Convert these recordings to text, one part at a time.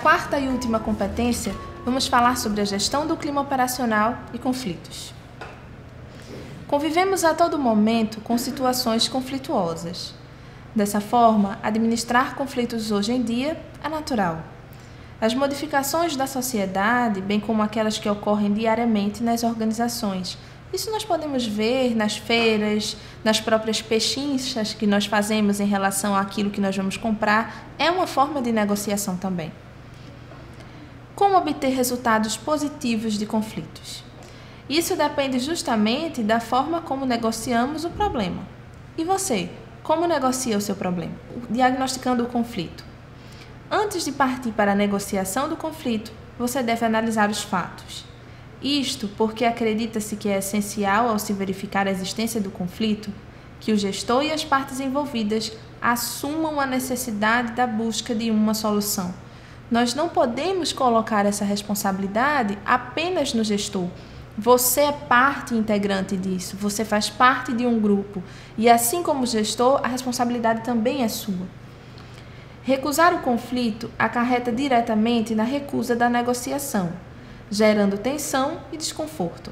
quarta e última competência, vamos falar sobre a gestão do clima operacional e conflitos. Convivemos a todo momento com situações conflituosas. Dessa forma, administrar conflitos hoje em dia é natural. As modificações da sociedade, bem como aquelas que ocorrem diariamente nas organizações, isso nós podemos ver nas feiras, nas próprias pechinchas que nós fazemos em relação àquilo que nós vamos comprar, é uma forma de negociação também. Como obter resultados positivos de conflitos? Isso depende justamente da forma como negociamos o problema. E você, como negocia o seu problema? Diagnosticando o conflito. Antes de partir para a negociação do conflito, você deve analisar os fatos. Isto porque acredita-se que é essencial, ao se verificar a existência do conflito, que o gestor e as partes envolvidas assumam a necessidade da busca de uma solução. Nós não podemos colocar essa responsabilidade apenas no gestor. Você é parte integrante disso, você faz parte de um grupo e, assim como gestor, a responsabilidade também é sua. Recusar o conflito acarreta diretamente na recusa da negociação, gerando tensão e desconforto.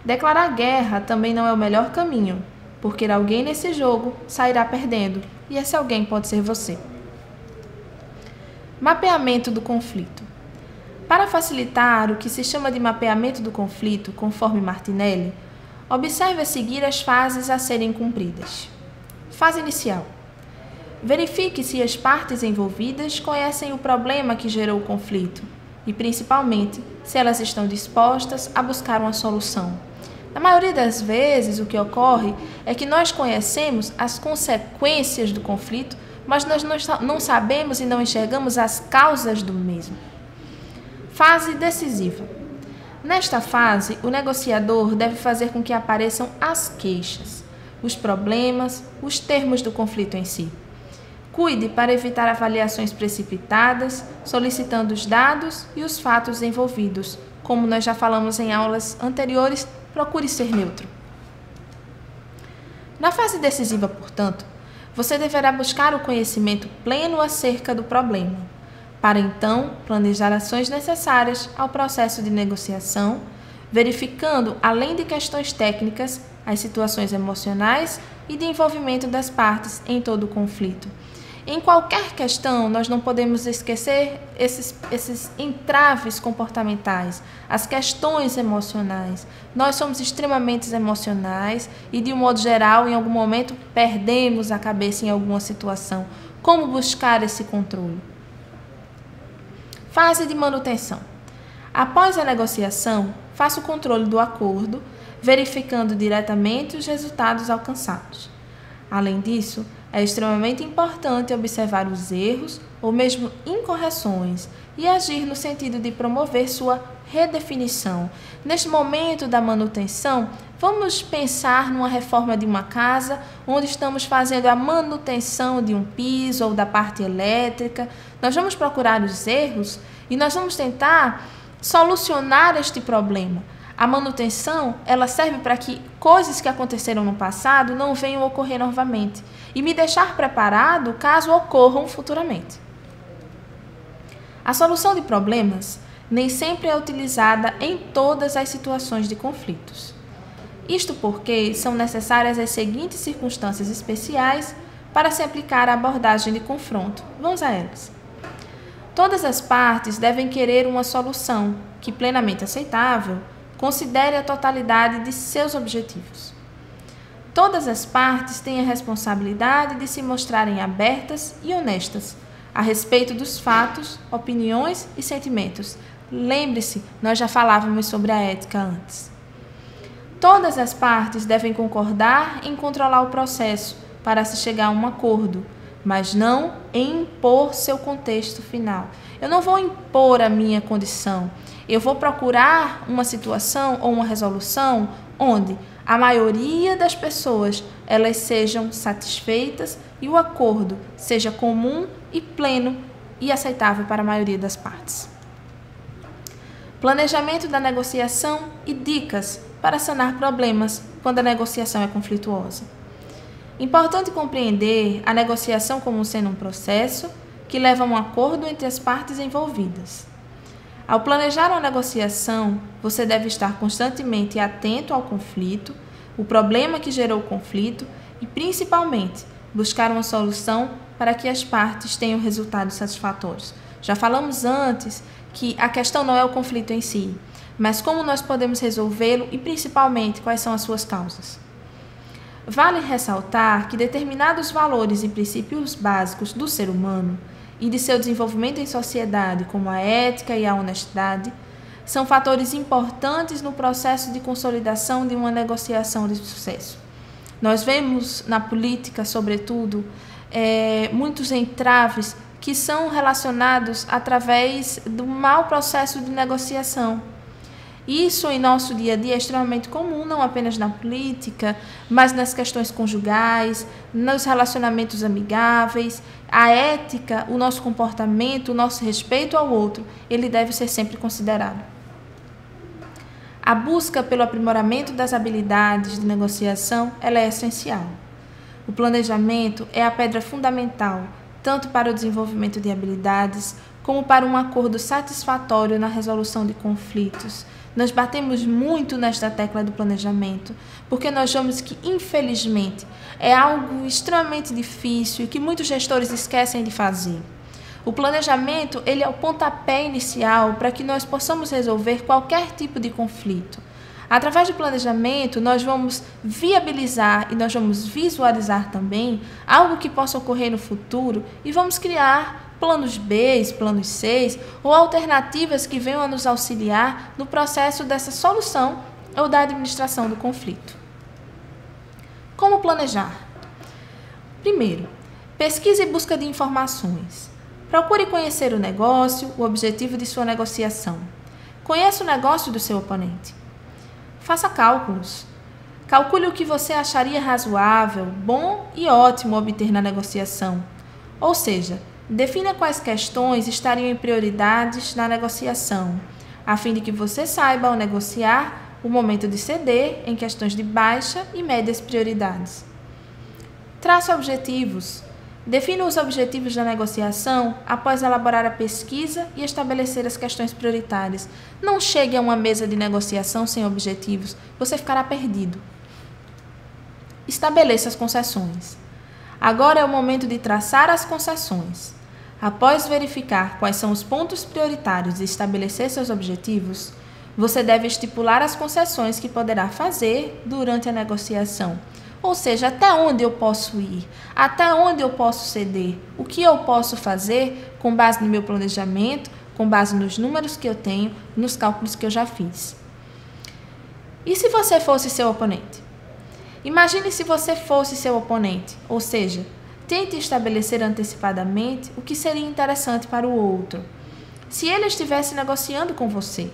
Declarar guerra também não é o melhor caminho, porque alguém nesse jogo sairá perdendo, e esse alguém pode ser você. Mapeamento do conflito. Para facilitar o que se chama de mapeamento do conflito, conforme Martinelli, observe a seguir as fases a serem cumpridas. Fase inicial. Verifique se as partes envolvidas conhecem o problema que gerou o conflito e, principalmente, se elas estão dispostas a buscar uma solução. Na maioria das vezes, o que ocorre é que nós conhecemos as consequências do conflito, mas nós não sabemos e não enxergamos as causas do mesmo. Fase decisiva. Nesta fase, o negociador deve fazer com que apareçam as queixas, os problemas, os termos do conflito em si. Cuide para evitar avaliações precipitadas, solicitando os dados e os fatos envolvidos. Como nós já falamos em aulas anteriores, procure ser neutro. Na fase decisiva, portanto, você deverá buscar o conhecimento pleno acerca do problema, para então planejar ações necessárias ao processo de negociação, verificando, além de questões técnicas, as situações emocionais e de envolvimento das partes em todo o conflito. Em qualquer questão, nós não podemos esquecer esses entraves comportamentais, as questões emocionais. Nós somos extremamente emocionais e, de um modo geral, em algum momento, perdemos a cabeça em alguma situação. Como buscar esse controle? Fase de manutenção. Após a negociação, faça o controle do acordo, verificando diretamente os resultados alcançados. Além disso, é extremamente importante observar os erros ou mesmo incorreções e agir no sentido de promover sua redefinição. Neste momento da manutenção, vamos pensar numa reforma de uma casa, onde estamos fazendo a manutenção de um piso ou da parte elétrica. Nós vamos procurar os erros e nós vamos tentar solucionar este problema. A manutenção, ela serve para que coisas que aconteceram no passado não venham a ocorrer novamente e me deixar preparado caso ocorram futuramente. A solução de problemas nem sempre é utilizada em todas as situações de conflitos. Isto porque são necessárias as seguintes circunstâncias especiais para se aplicar a abordagem de confronto. Vamos a elas. Todas as partes devem querer uma solução que, plenamente aceitável, considere a totalidade de seus objetivos. Todas as partes têm a responsabilidade de se mostrarem abertas e honestas a respeito dos fatos, opiniões e sentimentos. Lembre-se, nós já falávamos sobre a ética antes. Todas as partes devem concordar em controlar o processo para se chegar a um acordo, mas não em impor seu contexto final. Eu não vou impor a minha condição. Eu vou procurar uma situação ou uma resolução onde a maioria das pessoas elas sejam satisfeitas e o acordo seja comum e pleno e aceitável para a maioria das partes. Planejamento da negociação e dicas para sanar problemas quando a negociação é conflituosa. Importante compreender a negociação como sendo um processo que leva a um acordo entre as partes envolvidas. Ao planejar uma negociação, você deve estar constantemente atento ao conflito, o problema que gerou o conflito e, principalmente, buscar uma solução para que as partes tenham resultados satisfatórios. Já falamos antes que a questão não é o conflito em si, mas como nós podemos resolvê-lo e, principalmente, quais são as suas causas. Vale ressaltar que determinados valores e princípios básicos do ser humano e de seu desenvolvimento em sociedade, como a ética e a honestidade, são fatores importantes no processo de consolidação de uma negociação de sucesso. Nós vemos na política, sobretudo, muitos entraves que são relacionados através do mau processo de negociação. Isso em nosso dia a dia é extremamente comum, não apenas na política, mas nas questões conjugais, nos relacionamentos amigáveis. A ética, o nosso comportamento, o nosso respeito ao outro, ele deve ser sempre considerado. A busca pelo aprimoramento das habilidades de negociação, ela é essencial. O planejamento é a pedra fundamental, tanto para o desenvolvimento de habilidades, como para um acordo satisfatório na resolução de conflitos. Nós batemos muito nesta tecla do planejamento, porque nós vemos que, infelizmente, é algo extremamente difícil e que muitos gestores esquecem de fazer. O planejamento, ele é o pontapé inicial para que nós possamos resolver qualquer tipo de conflito. Através do planejamento, nós vamos viabilizar e nós vamos visualizar também algo que possa ocorrer no futuro e vamos criar planos B, planos C ou alternativas que venham a nos auxiliar no processo dessa solução ou da administração do conflito. Como planejar? Primeiro, pesquisa e busca de informações. Procure conhecer o negócio, o objetivo de sua negociação. Conheça o negócio do seu oponente. Faça cálculos. Calcule o que você acharia razoável, bom e ótimo obter na negociação. Ou seja, defina quais questões estariam em prioridades na negociação, a fim de que você saiba, ao negociar, o momento de ceder em questões de baixa e médias prioridades. Trace objetivos. Defina os objetivos da negociação após elaborar a pesquisa e estabelecer as questões prioritárias. Não chegue a uma mesa de negociação sem objetivos, você ficará perdido. Estabeleça as concessões. Agora é o momento de traçar as concessões. Após verificar quais são os pontos prioritários e estabelecer seus objetivos, você deve estipular as concessões que poderá fazer durante a negociação. Ou seja, até onde eu posso ir, até onde eu posso ceder, o que eu posso fazer com base no meu planejamento, com base nos números que eu tenho, nos cálculos que eu já fiz. E se você fosse seu oponente? Imagine se você fosse seu oponente, ou seja, tente estabelecer antecipadamente o que seria interessante para o outro. Se ele estivesse negociando com você,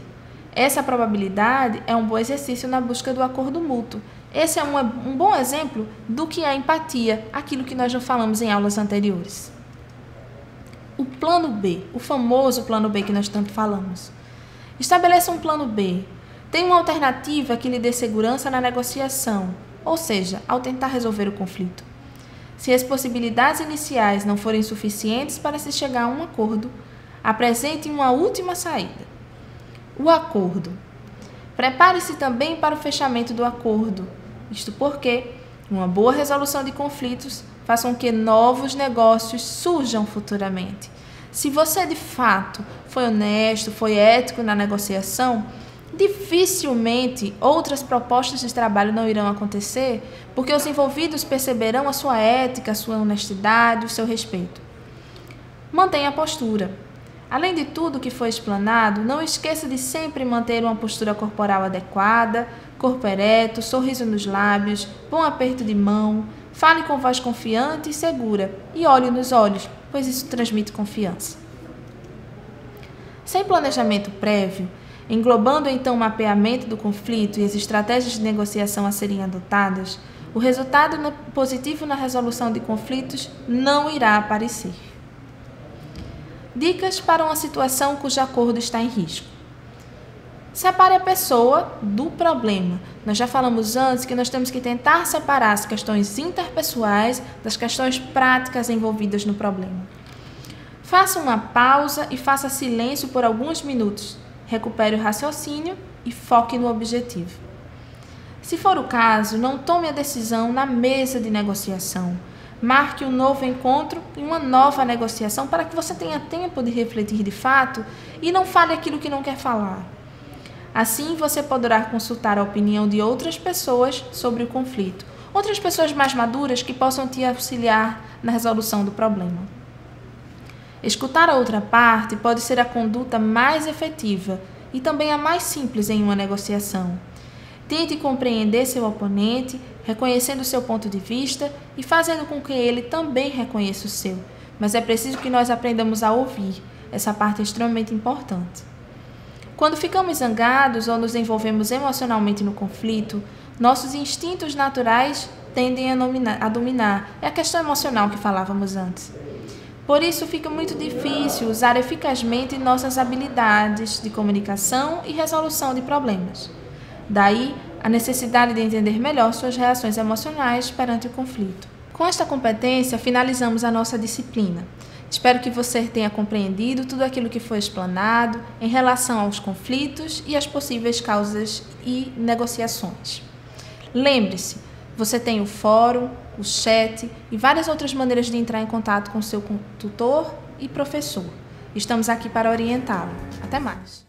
essa probabilidade é um bom exercício na busca do acordo mútuo. Esse é um bom exemplo do que é empatia, aquilo que nós já falamos em aulas anteriores. O plano B, o famoso plano B que nós tanto falamos. Estabeleça um plano B. Tenha uma alternativa que lhe dê segurança na negociação, ou seja, ao tentar resolver o conflito. Se as possibilidades iniciais não forem suficientes para se chegar a um acordo, apresente uma última saída. O acordo. Prepare-se também para o fechamento do acordo, isto porque uma boa resolução de conflitos faz com que novos negócios surjam futuramente. Se você de fato foi honesto, foi ético na negociação, dificilmente outras propostas de trabalho não irão acontecer, porque os envolvidos perceberão a sua ética, a sua honestidade, o seu respeito. Mantenha a postura. Além de tudo que foi explanado, não esqueça de sempre manter uma postura corporal adequada, corpo ereto, sorriso nos lábios, bom aperto de mão, fale com voz confiante e segura e olhe nos olhos, pois isso transmite confiança. Sem planejamento prévio, englobando então o mapeamento do conflito e as estratégias de negociação a serem adotadas, o resultado positivo na resolução de conflitos não irá aparecer. Dicas para uma situação cujo acordo está em risco. Separe a pessoa do problema. Nós já falamos antes que nós temos que tentar separar as questões interpessoais das questões práticas envolvidas no problema. Faça uma pausa e faça silêncio por alguns minutos. Recupere o raciocínio e foque no objetivo. Se for o caso, não tome a decisão na mesa de negociação. Marque um novo encontro e uma nova negociação para que você tenha tempo de refletir de fato e não fale aquilo que não quer falar. Assim, você poderá consultar a opinião de outras pessoas sobre o conflito, outras pessoas mais maduras que possam te auxiliar na resolução do problema. Escutar a outra parte pode ser a conduta mais efetiva e também a mais simples em uma negociação. Tente compreender seu oponente, reconhecendo seu ponto de vista e fazendo com que ele também reconheça o seu. Mas é preciso que nós aprendamos a ouvir. Essa parte é extremamente importante. Quando ficamos zangados ou nos envolvemos emocionalmente no conflito, nossos instintos naturais tendem a dominar. É a questão emocional que falávamos antes. Por isso, fica muito difícil usar eficazmente nossas habilidades de comunicação e resolução de problemas. Daí, a necessidade de entender melhor suas reações emocionais perante o conflito. Com esta competência, finalizamos a nossa disciplina. Espero que você tenha compreendido tudo aquilo que foi explanado em relação aos conflitos e as possíveis causas e negociações. Lembre-se, você tem o fórum, o chat e várias outras maneiras de entrar em contato com seu tutor e professor. Estamos aqui para orientá-lo. Até mais!